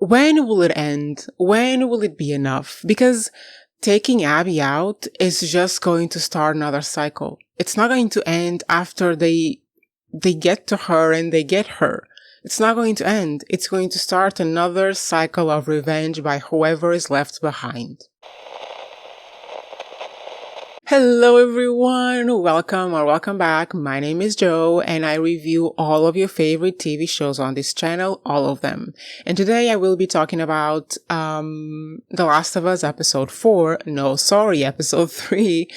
when will it end? When will it be enough? Because taking Abby out is just going to start another cycle. It's not going to end after they get to her and they get her. It's not going to end. It's going to start another cycle of revenge by whoever is left behind. Hello everyone, welcome back. My name is Joe and I review all of your favorite TV shows on this channel, all of them. And today I will be talking about The Last of Us episode 4, episode 3,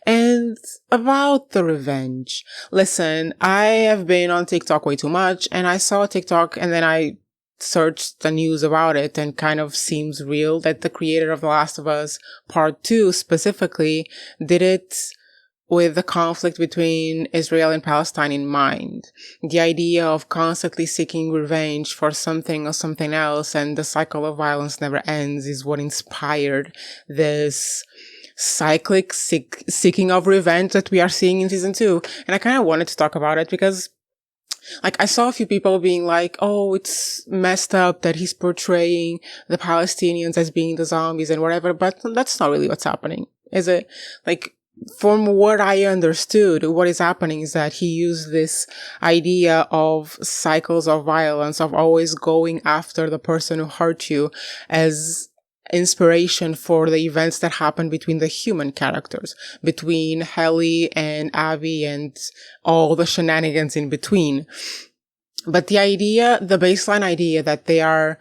and about the revenge. Listen, I have been on TikTok way too much and I saw TikTok and then I searched the news about it, and kind of seems real that the creator of The Last of Us Part 2 specifically did it with the conflict between Israel and Palestine in mind. The idea of constantly seeking revenge for something or something else and the cycle of violence never ends is what inspired this cyclic seeking of revenge that we are seeing in season 2. And I kind of wanted to talk about it because I saw a few people being like, oh, it's messed up that he's portraying the Palestinians as being the zombies and whatever, but that's not really what's happening, is it? From what I understood, what is happening is that he used this idea of cycles of violence, of always going after the person who hurt you, as inspiration for the events that happen between the human characters, between Ellie and Abby and all the shenanigans in between. But the baseline idea that they are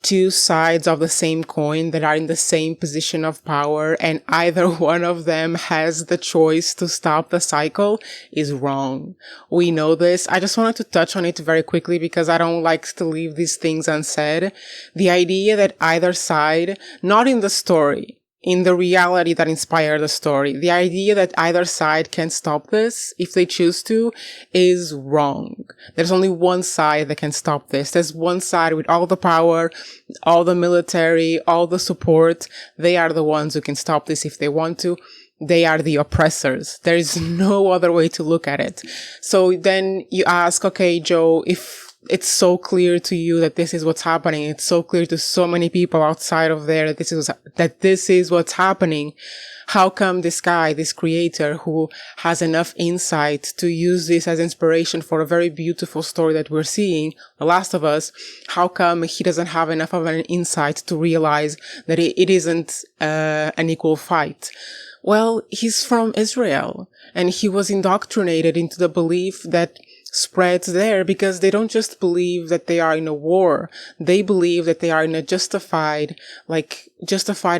two sides of the same coin that are in the same position of power and either one of them has the choice to stop the cycle is wrong. We know this. I just wanted to touch on it very quickly because I don't like to leave these things unsaid. The idea that either side, not in the story, in the reality that inspired the story, the idea that either side can stop this if they choose to is wrong. There's only one side that can stop this. There's one side with all the power, all the military, all the support. They are the ones who can stop this if they want to. They are the oppressors. There is no other way to look at it. So then you ask, okay, Joe, if it's so clear to you that this is what's happening, it's so clear to so many people outside of there that this is what's happening, how come this guy, this creator who has enough insight to use this as inspiration for a very beautiful story that we're seeing, The Last of Us, how come he doesn't have enough of an insight to realize that it isn't an equal fight? Well, he's from Israel and he was indoctrinated into the belief that spreads there because they don't just believe that they are in a war. They believe that they are in a justified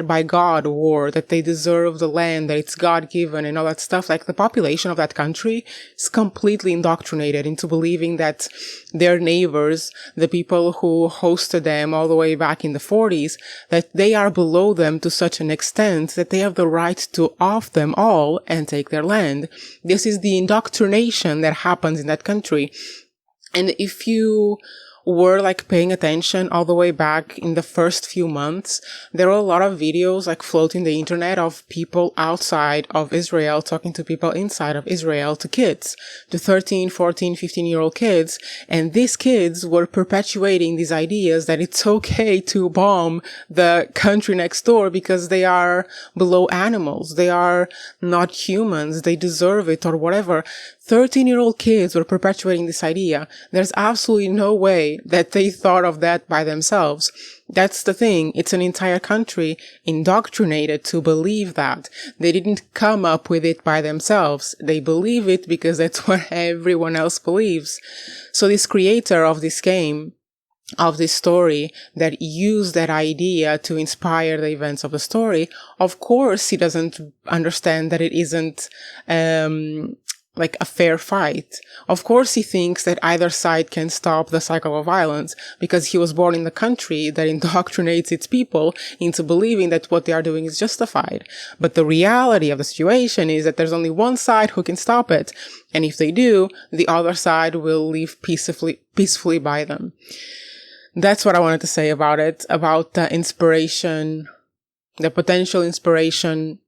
by God war, that they deserve the land, that it's God-given and all that stuff. The population of that country is completely indoctrinated into believing that their neighbors, the people who hosted them all the way back in the 40s, that they are below them to such an extent that they have the right to off them all and take their land. This is the indoctrination that happens in that country. And if you were paying attention all the way back in the first few months, there were a lot of videos floating the internet of people outside of Israel talking to people inside of Israel, to kids, to 13, 14, 15-year-old kids. And these kids were perpetuating these ideas that it's okay to bomb the country next door because they are below animals. They are not humans. They deserve it or whatever. 13-year-old kids were perpetuating this idea. There's absolutely no way that they thought of that by themselves. That's the thing. It's an entire country indoctrinated to believe that. They didn't come up with it by themselves. They believe it because that's what everyone else believes. So this creator of this game, of this story, that used that idea to inspire the events of the story, of course he doesn't understand that it isn't a fair fight. Of course he thinks that either side can stop the cycle of violence because he was born in the country that indoctrinates its people into believing that what they are doing is justified. But the reality of the situation is that there's only one side who can stop it. And if they do, the other side will live peacefully by them. That's what I wanted to say about it, about the inspiration, the potential inspiration,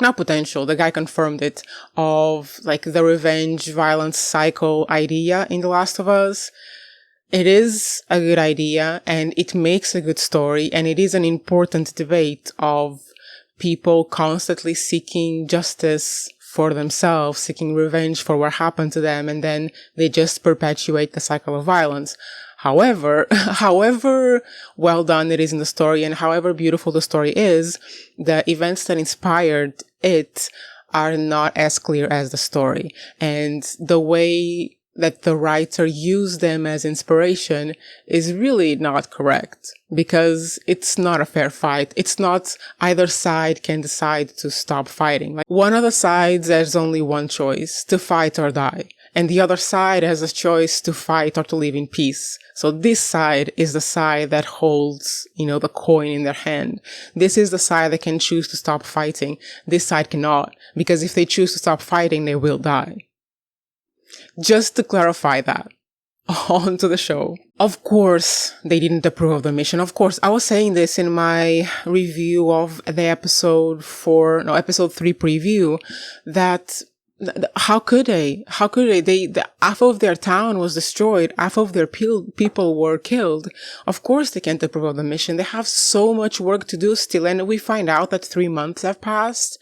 not potential, the guy confirmed it, of the revenge violence cycle idea in The Last of Us. It is a good idea and it makes a good story, and it is an important debate of people constantly seeking justice for themselves, seeking revenge for what happened to them, and then they just perpetuate the cycle of violence. However, however well done it is in the story and however beautiful the story is, the events that inspired it are not as clear as the story. And the way that the writer used them as inspiration is really not correct, because it's not a fair fight. It's not either side can decide to stop fighting. Like, one of the sides has only one choice, to fight or die. And the other side has a choice to fight or to live in peace. So this side is the side that holds, the coin in their hand. This is the side that can choose to stop fighting. This side cannot, because if they choose to stop fighting, they will die. Just to clarify that. On to the show. Of course, they didn't approve of the mission. Of course, I was saying this in my review of the episode 3 preview, that how could they? Half of their town was destroyed. Half of their people were killed. Of course, they can't approve of the mission. They have so much work to do still. And we find out that 3 months have passed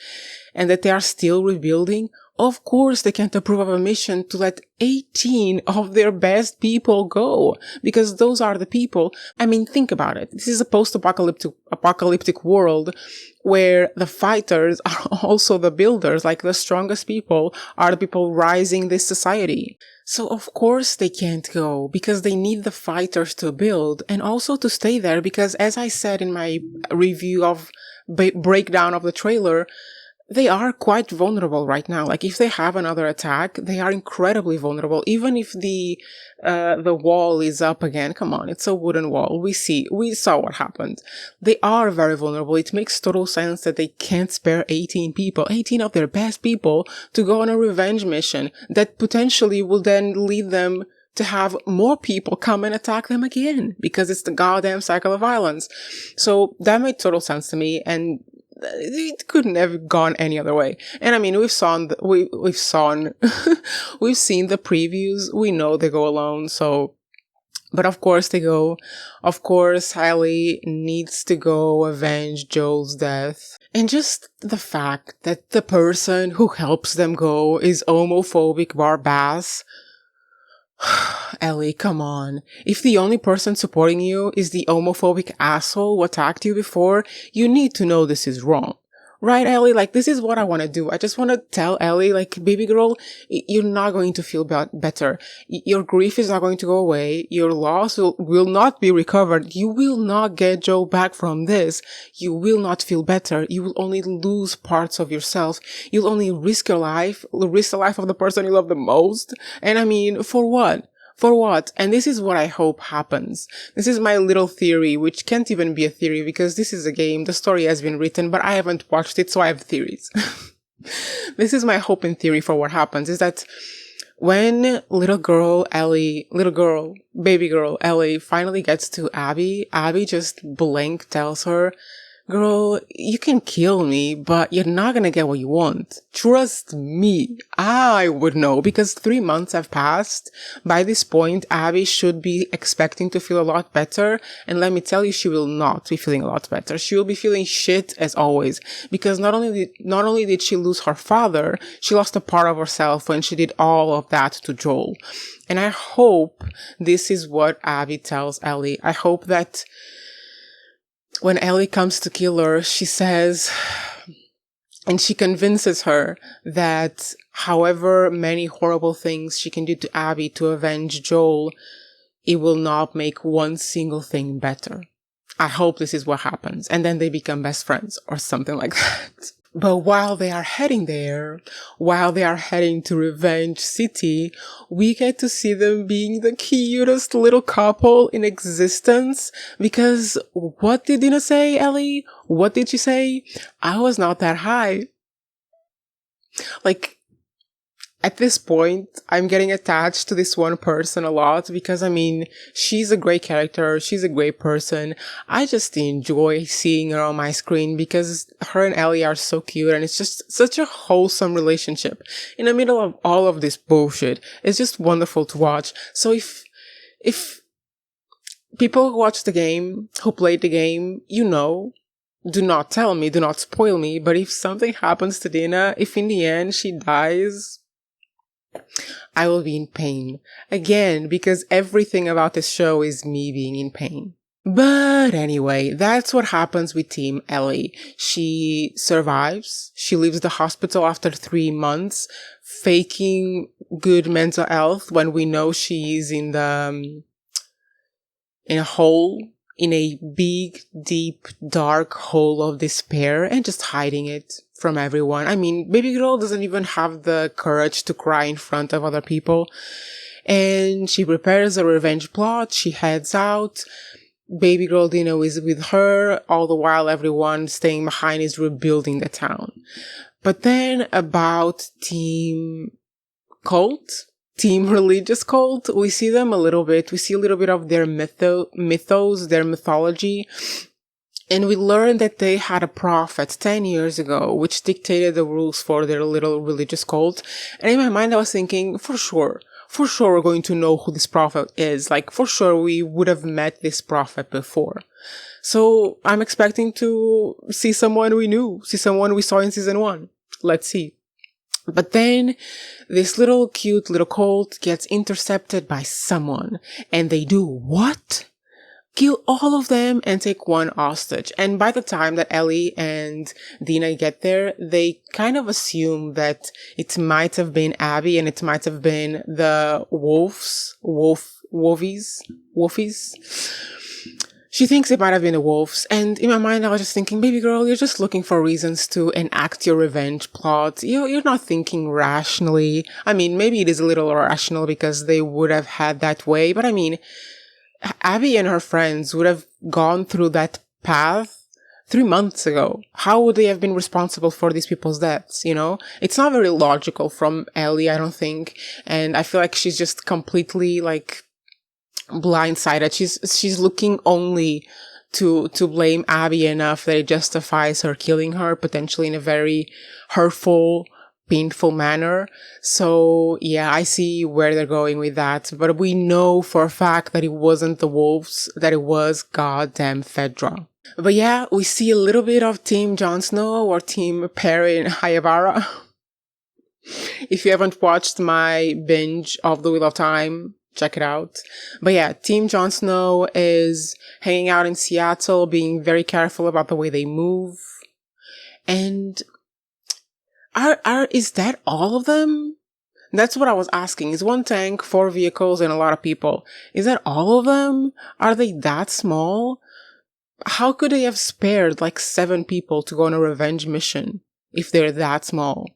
and that they are still rebuilding. Of course, they can't approve of a mission to let 18 of their best people go, because those are the people. I mean, think about it. This is a post-apocalyptic world where the fighters are also the builders. Like, the strongest people are the people rising this society. So of course they can't go, because they need the fighters to build and also to stay there, because as I said in my review of breakdown of the trailer, they are quite vulnerable right now. Like, if they have another attack, they are incredibly vulnerable. Even if the wall is up again, come on, it's a wooden wall. We saw what happened. They are very vulnerable. It makes total sense that they can't spare 18 people, 18 of their best people, to go on a revenge mission that potentially will then lead them to have more people come and attack them again, because it's the goddamn cycle of violence. So that made total sense to me, and it couldn't have gone any other way. And I mean, we've seen the previews. We know they go alone. So, but of course they go. Of course, Ellie needs to go avenge Joel's death. And just the fact that the person who helps them go is homophobic Barbass. Ellie, come on. If the only person supporting you is the homophobic asshole who attacked you before, you need to know this is wrong. Right, Ellie? Like, this is what I want to do. I just want to tell Ellie, like, baby girl, you're not going to feel better. Your grief is not going to go away. Your loss will not be recovered. You will not get Joe back from this. You will not feel better. You will only lose parts of yourself. You'll only risk your life, risk the life of the person you love the most. And I mean, for what? For what? And this is what I hope happens. This is my little theory, which can't even be a theory because this is a game. The story has been written, but I haven't watched it, so I have theories. This is my hope and theory for what happens, is that when baby girl Ellie finally gets to Abby just blank tells her, girl, you can kill me, but you're not gonna get what you want. Trust me. I would know, because 3 months have passed. By this point, Abby should be expecting to feel a lot better. And let me tell you, she will not be feeling a lot better. She will be feeling shit as always. Because not only did she lose her father, she lost a part of herself when she did all of that to Joel. And I hope this is what Abby tells Ellie. I hope that when Ellie comes to kill her, she says, and she convinces her that however many horrible things she can do to Abby to avenge Joel, it will not make one single thing better. I hope this is what happens. And then they become best friends or something like that. But while they are heading there, while they are heading to Revenge City, we get to see them being the cutest little couple in existence. Because what did Dina say, Ellie? What did she say? I was not that high. Like, at this point, I'm getting attached to this one person a lot because, I mean, she's a great character. She's a great person. I just enjoy seeing her on my screen because her and Ellie are so cute, and it's just such a wholesome relationship in the middle of all of this bullshit. It's just wonderful to watch. So if People who watch the game, who played the game, you know, do not tell me, do not spoil me, but if something happens to Dina, if in the end she dies, I will be in pain. Again, because everything about this show is me being in pain. But anyway, that's what happens with Team Ellie. She survives. She leaves the hospital after 3 months, faking good mental health when we know she is in a hole, in a big, deep, dark hole of despair, and just hiding it from everyone. I mean, baby girl doesn't even have the courage to cry in front of other people. And she prepares a revenge plot. She heads out. Baby girl Dino is with her, all the while everyone staying behind is rebuilding the town. But then about Team Religious Cult, we see them a little bit. We see a little bit of their mythos, their mythology. And we learn that they had a prophet 10 years ago, which dictated the rules for their little religious cult. And in my mind, I was thinking, for sure, we're going to know who this prophet is. Like, for sure, we would have met this prophet before. So I'm expecting to see someone we knew, see someone we saw in season 1. Let's see. But then this little cute little cult gets intercepted by someone. And they do what? Kill all of them and take one hostage. And by the time that Ellie and Dina get there, they kind of assume that it might have been Abby and it might have been the wolfies. She thinks it might have been the wolves. And in my mind, I was just thinking, baby girl, you're just looking for reasons to enact your revenge plot. You're not thinking rationally. I mean, maybe it is a little irrational because they would have had that way. But I mean, Abby and her friends would have gone through that path 3 months ago. How would they have been responsible for these people's deaths, you know? It's not very logical from Ellie, I don't think. And I feel like she's just completely, like, blindsided. She's looking only to blame Abby enough that it justifies her killing her, potentially in a very hurtful, painful manner. So yeah, I see where they're going with that. But we know for a fact that it wasn't the wolves, that it was goddamn Fedra. But yeah, we see a little bit of Team Jon Snow or Team Perry and Hayabara. If you haven't watched my binge of The Wheel of Time, check it out. But yeah, Team Jon Snow is hanging out in Seattle, being very careful about the way they move. And is that all of them? That's what I was asking. Is 1 tank, 4 vehicles, and a lot of people? Is that all of them? Are they that small? How could they have spared like 7 people to go on a revenge mission if they're that small?